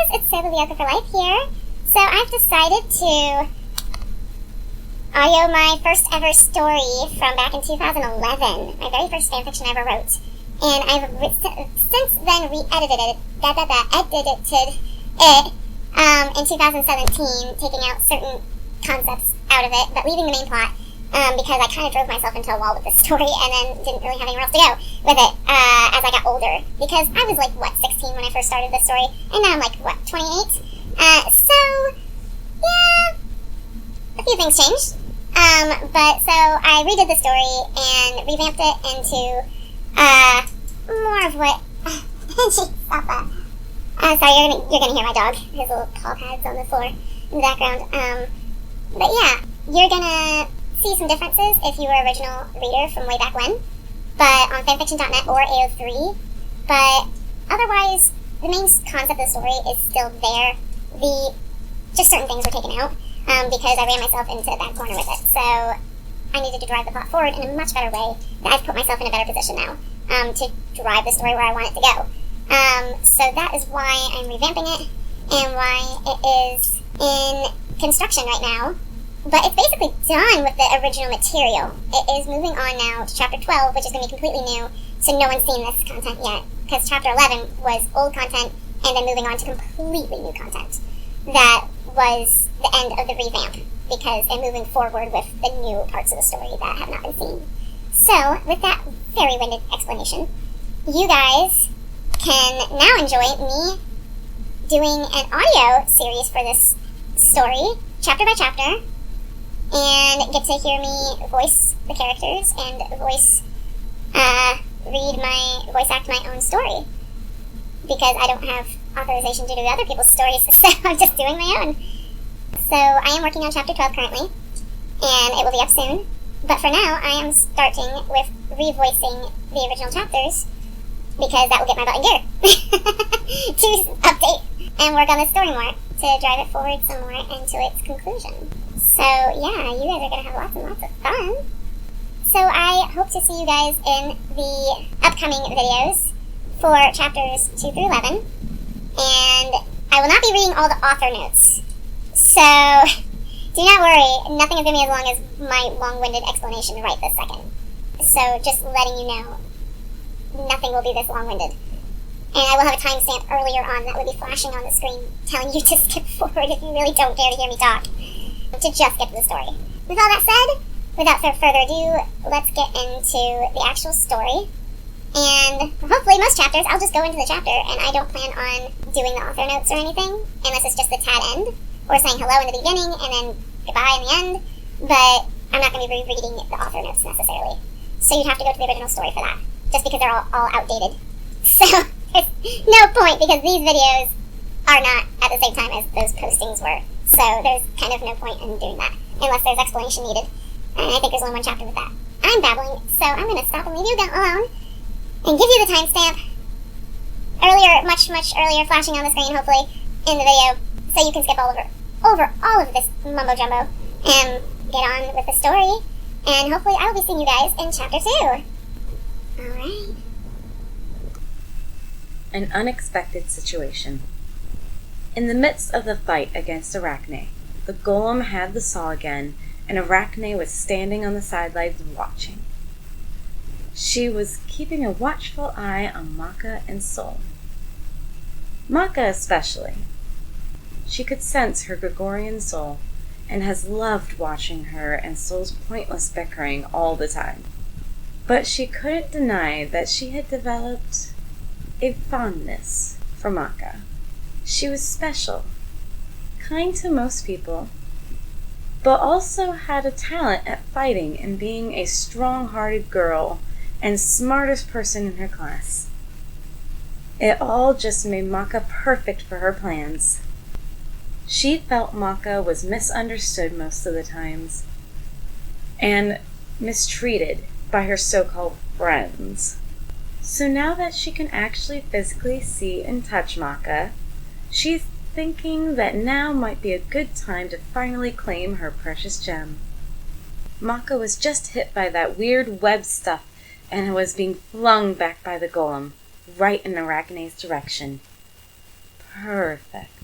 guys, it's Sarah the Yoga for Life here. So I've decided to audio my first ever story from back in 2011, my very first fanfiction I ever wrote. And I've since then re-edited it, in 2017, taking out certain concepts out of it, but leaving the main plot, because I kind of drove myself into a wall with this story and then didn't really have anywhere else to go with it as I got older. Because I was 16 when I first started this story, and now I'm 28? So, yeah, a few things changed. But so I redid the story and revamped it into more of what... Stop that. Sorry, you're gonna hear my dog. His little paw pads on the floor in the background. But yeah, you're gonna see some differences if you were an original reader from way back when, but on fanfiction.net or AO3. But otherwise, the main concept of the story is still there. Just certain things were taken out because I ran myself into a bad corner with it. So I needed to drive the plot forward in a much better way. I've put myself in a better position now to drive the story where I want it to go. So that is why I'm revamping it and why it is in construction right now. But it's basically done with the original material. It is moving on now to Chapter 12, which is going to be completely new, so no one's seen this content yet. Because Chapter 11 was old content, and then moving on to completely new content. That was the end of the revamp, because they're moving forward with the new parts of the story that have not been seen. So, with that very winded explanation, you guys can now enjoy me doing an audio series for this story, chapter by chapter, and get to hear me voice the characters and voice act my own story. Because I don't have authorization to do other people's stories, so I'm just doing my own. So I am working on chapter 12 currently, and it will be up soon. But for now, I am starting with revoicing the original chapters, because that will get my butt in gear to update and work on the story more to drive it forward some more into its conclusion. So yeah, you guys are going to have lots and lots of fun. So I hope to see you guys in the upcoming videos for chapters 2 through 11. And I will not be reading all the author notes. So do not worry, nothing is going to be as long as my long-winded explanation right this second. So just letting you know, nothing will be this long-winded. And I will have a timestamp earlier on that will be flashing on the screen telling you to skip forward if you really don't dare to hear me talk. To just get to the story. With all that said, without further ado, let's get into the actual story. And hopefully most chapters, I'll just go into the chapter, and I don't plan on doing the author notes or anything, unless it's just the tad end, or saying hello in the beginning and then goodbye in the end. But I'm not going to be rereading the author notes necessarily. So you'd have to go to the original story for that, just because they're all outdated. So there's no point, because these videos are not at the same time as those postings were. So there's kind of no point in doing that, unless there's explanation needed. And I think there's only one chapter with that. I'm babbling, so I'm going to stop and leave you alone, and give you the timestamp earlier, much earlier, flashing on the screen, hopefully, in the video, so you can skip over all of this mumbo-jumbo, and get on with the story, and hopefully I'll be seeing you guys in chapter 2. Alright. An unexpected situation. In the midst of the fight against Arachne, the golem had the saw again, and Arachne was standing on the sidelines watching. She was keeping a watchful eye on Maka and Sol. Maka especially. She could sense her Gregorian soul, and has loved watching her and Sol's pointless bickering all the time. But she couldn't deny that she had developed a fondness for Maka. She was special, kind to most people, but also had a talent at fighting and being a strong-hearted girl and smartest person in her class. It all just made Maka perfect for her plans. She felt Maka was misunderstood most of the times and mistreated by her so-called friends. So now that she can actually physically see and touch Maka, she's thinking that now might be a good time to finally claim her precious gem. Maka was just hit by that weird web stuff and was being flung back by the golem, right in Arachne's direction. Perfect.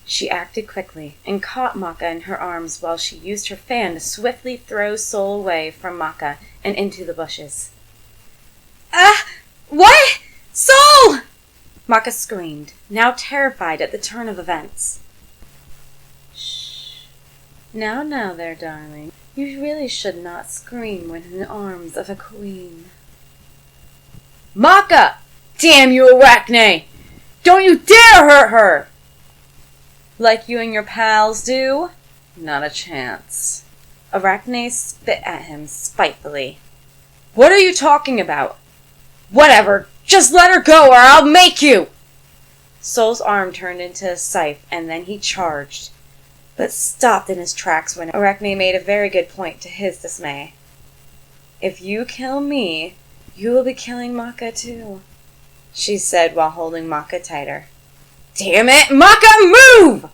She acted quickly and caught Maka in her arms while she used her fan to swiftly throw Sol away from Maka and into the bushes. Ah! What? Sol! Maka screamed, now terrified at the turn of events. Shh. Now there, darling. You really should not scream when in the arms of a queen. Maka! Damn you, Arachne! Don't you dare hurt her! Like you and your pals do? Not a chance. Arachne spit at him spitefully. What are you talking about? Whatever, just let her go or I'll make you! Sol's arm turned into a scythe and then he charged, but stopped in his tracks when Arachne made a very good point to his dismay. If you kill me, you will be killing Maka too, she said while holding Maka tighter. Damn it, Maka, move!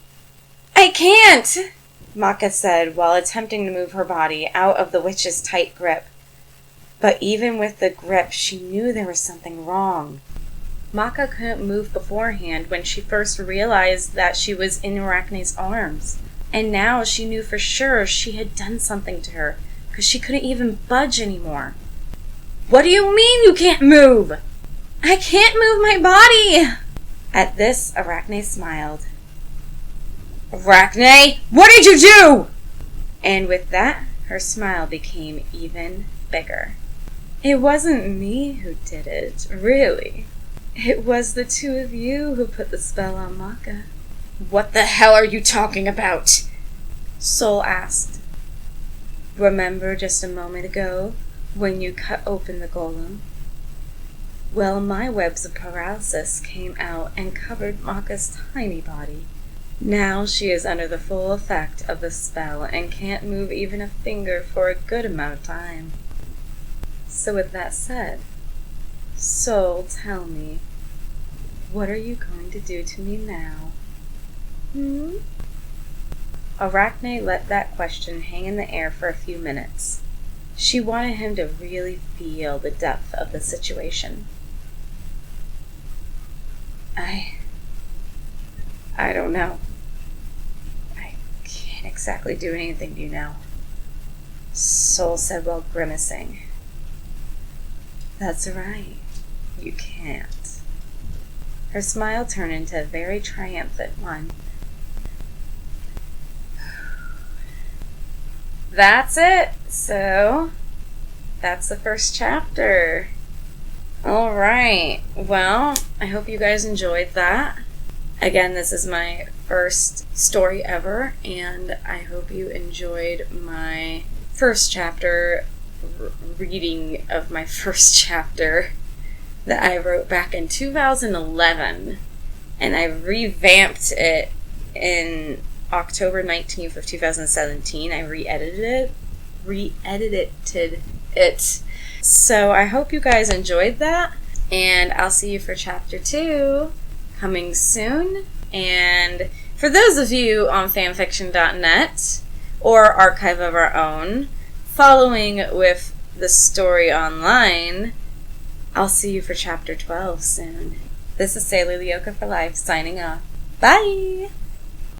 I can't, Maka said while attempting to move her body out of the witch's tight grip. But even with the grip, she knew there was something wrong. Maka couldn't move beforehand when she first realized that she was in Arachne's arms. And now she knew for sure she had done something to her, because she couldn't even budge anymore. What do you mean you can't move? I can't move my body! At this, Arachne smiled. Arachne, what did you do? And with that, her smile became even bigger. It wasn't me who did it, really. It was the two of you who put the spell on Maka. What the hell are you talking about? Sol asked. Remember just a moment ago when you cut open the golem? Well, my webs of paralysis came out and covered Maka's tiny body. Now she is under the full effect of the spell and can't move even a finger for a good amount of time. So with that said, Sol, tell me, what are you going to do to me now? Arachne let that question hang in the air for a few minutes. She wanted him to really feel the depth of the situation. I don't know. I can't exactly do anything to you now, Sol said while grimacing. That's right. You can't. Her smile turned into a very triumphant one. That's it. So, that's the first chapter. Alright. Well, I hope you guys enjoyed that. Again, this is my first story ever, and I hope you enjoyed my first chapter reading of my first chapter that I wrote back in 2011, and I revamped it in October 19th of 2017. I re-edited it. So I hope you guys enjoyed that, and I'll see you for chapter 2 coming soon. And for those of you on fanfiction.net or Archive of Our Own following with the story online, I'll see you for chapter 12 soon. This is Sailor Leoka for Life signing off. Bye!